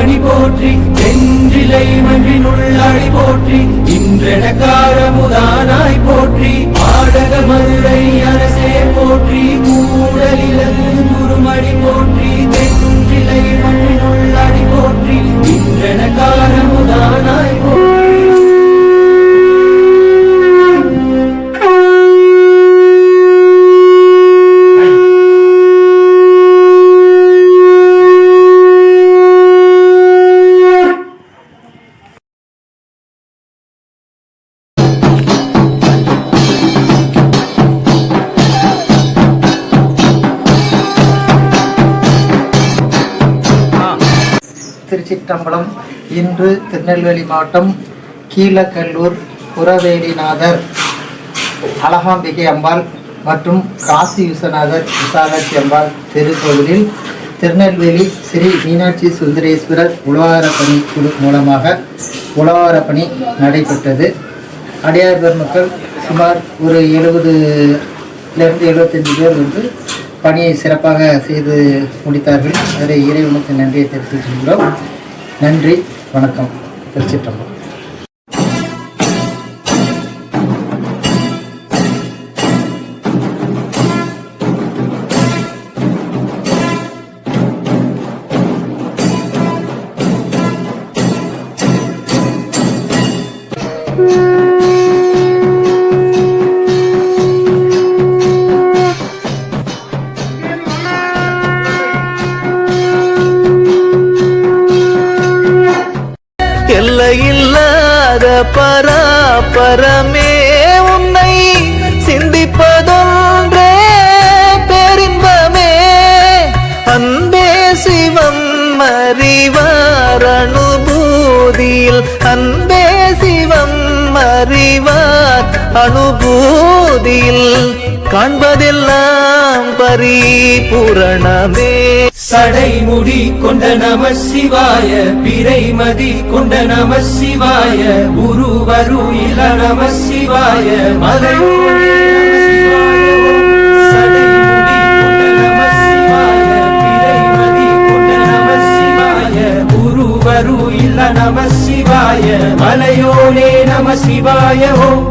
குருமணி போற்றி தென்றிலை மன்றினுள்ளாடி போற்றி இன்றெனக்காரமுதானாய் போற்றி ஆடக மதுரை அரசே போற்றி கூடலிலகு குருமணி போற்றி தென்றிலை மன்றினுள்ளாடி போற்றி இன்றெனக்காரமுதானாய் போற்றி. திருச்சிற்றம்பலம். இன்று திருநெல்வேலி மாவட்டம் கீழக்கல்லூர் புறவேலிநாதர் அழகாம்பிகை அம்பாள் மற்றும் காசி விஸ்வநாதர் விசாலாட்சி அம்பாள் திருக்கோவிலில் திருநெல்வேலி ஸ்ரீ மீனாட்சி சுந்தரேஸ்வரர் உழவார பணி குழு மூலமாக உழவார பணி நடைபெற்றது. அடியார் பெருமக்கள் சுமார் ஒரு 70லிருந்து 75 பேர் வந்து பணியை சிறப்பாக செய்து முடித்தார்கள். அதை இறைவனுக்கு நன்றியை தெரிவித்துக் கொள்கிறோம். நன்றி, வணக்கம். திருச்சிற்றம்பலம். எல்லையில்லாத பராபரமே உன்னை சிந்திப்பதொன்றே பேரின்பமே. அன்பே சிவம் அறிவார் அனுபூதியில் அன்பே சிவம் அறிவார் அனுபூதியில் காண்பதெல்லாம் பரிபூரணமே. சடைமுடி கொண்ட நம சிவாய பிறைமதி கொண்ட நம சிவாய குருவரு இல நம சிவாய மலையோனே சடைமுடி கொண்ட நம சிவாய பிறைமதி கொண்ட நம சிவாய குருவரு இல நம சிவாய மலையோனே நம சிவாய ஓம்.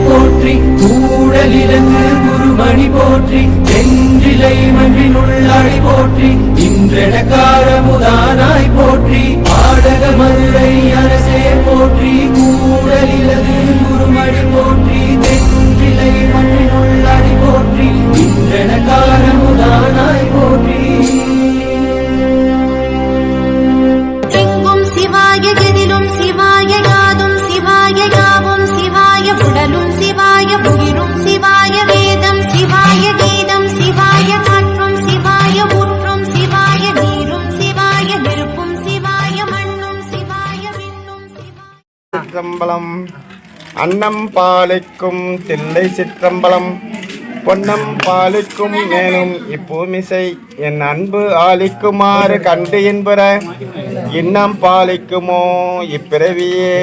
போற்றி கூடலிலங்கு குருமணி போற்றி தென்றிலை மன்றினுள்ளாடி போற்றி இன்றெனக்காரமுதானாய் போற்றி ஆடக மதுரை அரசே போற்றி கூடலிலங்கு குருமணி போற்றி தென்றிலை மன்றினுள்ளாடி போற்றி இன்றெனக்காரமுதானாய் போற்றி. எங்கும் சிவாய எதிலும் சிவாய யாதும் சிவாய யாவும் சிவாய உடலும் சிவாய உயிரும் சிவாய வேதம் சிவாய கீதம் சிவாய காற்றும் சிவாய ஊற்றும் சிவாய நீரும் சிவாய நெருப்பும் சிவாய மண்ணும் சிவாய விண்ணும் சிவாய. சிற்றம்பலம். அன்னம் பாலிக்கும் தில்லை சிற்றம்பலம் பொன்னம் பாலிக்கும் மேலும் இப்பூமிசை என் அன்பு ஆலிக்குமாறு கண்டு என்பற இன்னம் பாலிக்குமோ இப்பிறவியே.